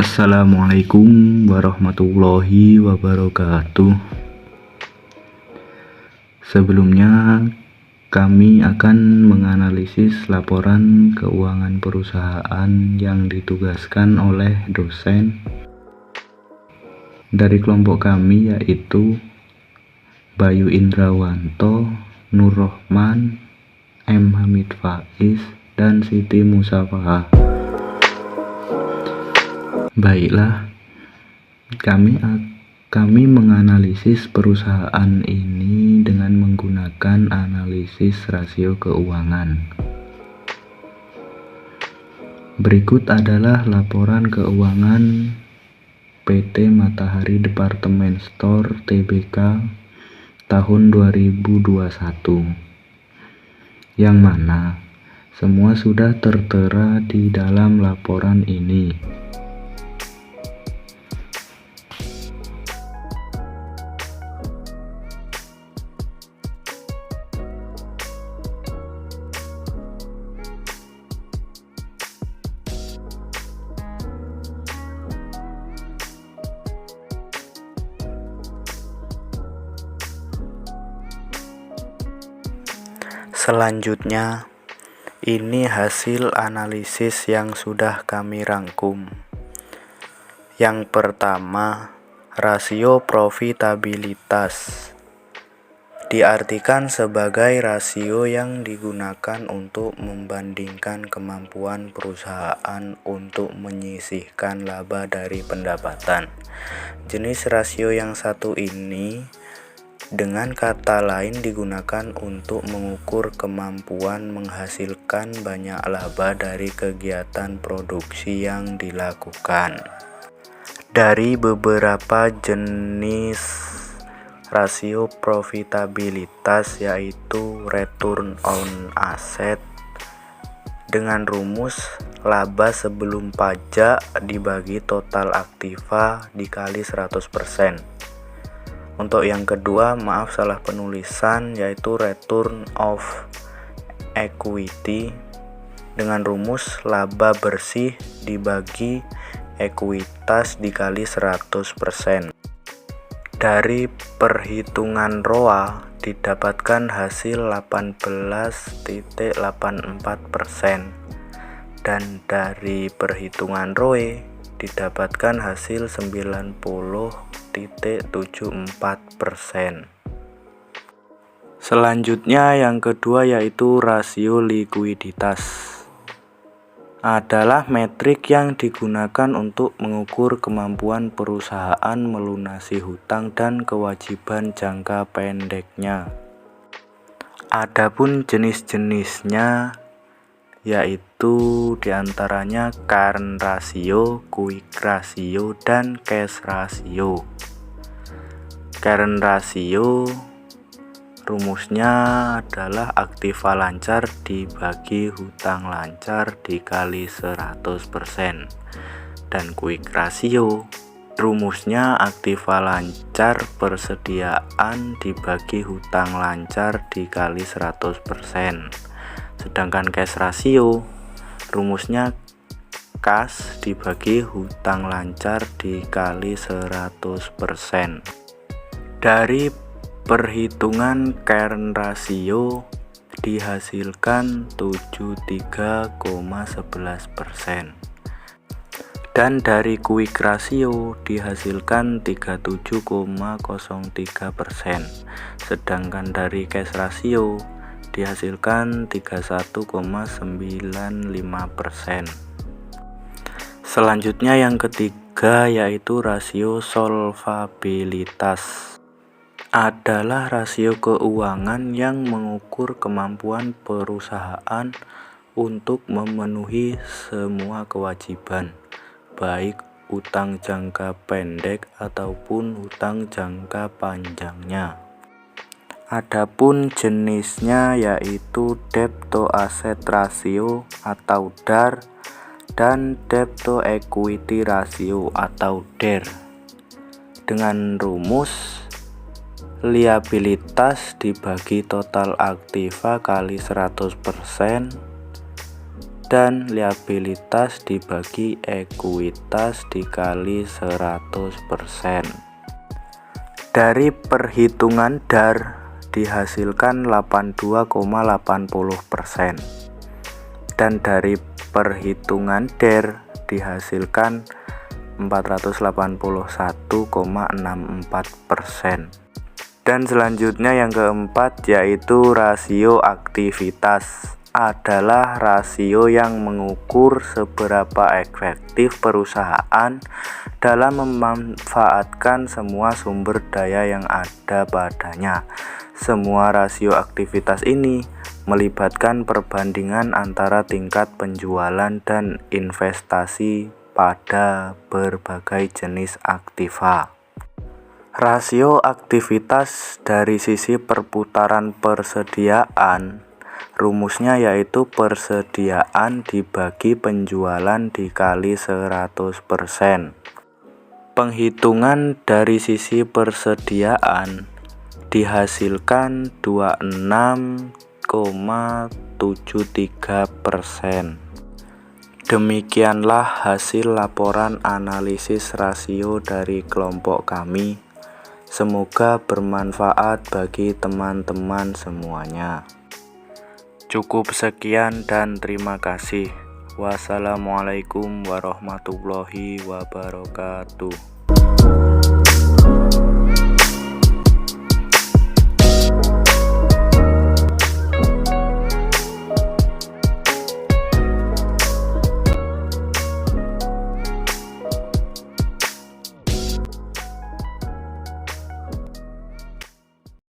Assalamualaikum warahmatullahi wabarakatuh. Sebelumnya, kami akan menganalisis laporan keuangan perusahaan yang ditugaskan oleh dosen dari kelompok kami, yaitu Bayu Indrawanto, Nur Rohman, M. Hamid Faiz, dan Siti Musafahah. Baiklah, kami menganalisis perusahaan ini dengan menggunakan analisis rasio keuangan. Berikut adalah laporan keuangan PT Matahari Department Store Tbk tahun 2021, yang mana semua sudah tertera di dalam laporan ini. Selanjutnya, ini hasil analisis yang sudah kami rangkum. Yang pertama, rasio profitabilitas diartikan sebagai rasio yang digunakan untuk membandingkan kemampuan perusahaan untuk menyisihkan laba dari pendapatan. Jenis rasio yang satu ini dengan kata lain digunakan untuk mengukur kemampuan menghasilkan banyak laba dari kegiatan produksi yang dilakukan. Dari beberapa jenis rasio profitabilitas, yaitu return on asset dengan rumus laba sebelum pajak dibagi total aktiva dikali 100%. Untuk yang kedua, salah penulisan, yaitu return of equity dengan rumus laba bersih dibagi ekuitas dikali 100%. Dari perhitungan ROA didapatkan hasil 18,84%, dan dari perhitungan ROE didapatkan hasil 90,74%. Selanjutnya yang kedua, yaitu rasio likuiditas. Adalah metrik yang digunakan untuk mengukur kemampuan perusahaan melunasi hutang dan kewajiban jangka pendeknya. Adapun jenis-jenisnya yaitu diantaranya current ratio, quick ratio, dan cash ratio. Current ratio rumusnya adalah aktiva lancar dibagi hutang lancar dikali 100%, dan quick ratio rumusnya aktiva lancar persediaan dibagi hutang lancar dikali 100%. Sedangkan cash ratio rumusnya kas dibagi hutang lancar dikali 100%. Dari perhitungan current ratio dihasilkan 73,11%, dan dari quick ratio dihasilkan 37,03%, sedangkan dari cash ratio dihasilkan 31,95%. Selanjutnya yang ketiga, yaitu rasio solvabilitas. Adalah rasio keuangan yang mengukur kemampuan perusahaan untuk memenuhi semua kewajiban, baik utang jangka pendek ataupun utang jangka panjangnya. Adapun jenisnya yaitu debt to asset ratio atau DAR dan debt to equity ratio atau DER dengan rumus liabilitas dibagi total aktiva kali 100%, dan liabilitas dibagi ekuitas dikali 100%. Dari perhitungan DAR dihasilkan 82,80% dan dari perhitungan DER dihasilkan 481,64%. Dan selanjutnya yang keempat yaitu rasio aktivitas, adalah rasio yang mengukur seberapa efektif perusahaan dalam memanfaatkan semua sumber daya yang ada padanya. Semua rasio aktivitas ini melibatkan perbandingan antara tingkat penjualan dan investasi pada berbagai jenis aktiva. Rasio aktivitas dari sisi perputaran persediaan, rumusnya yaitu persediaan dibagi penjualan dikali 100%. Penghitungan dari sisi persediaan dihasilkan 26,73%. Demikianlah hasil laporan analisis rasio dari kelompok kami. Semoga bermanfaat bagi teman-teman semuanya. Cukup sekian dan terima kasih. Wassalamualaikum warahmatullahi wabarakatuh.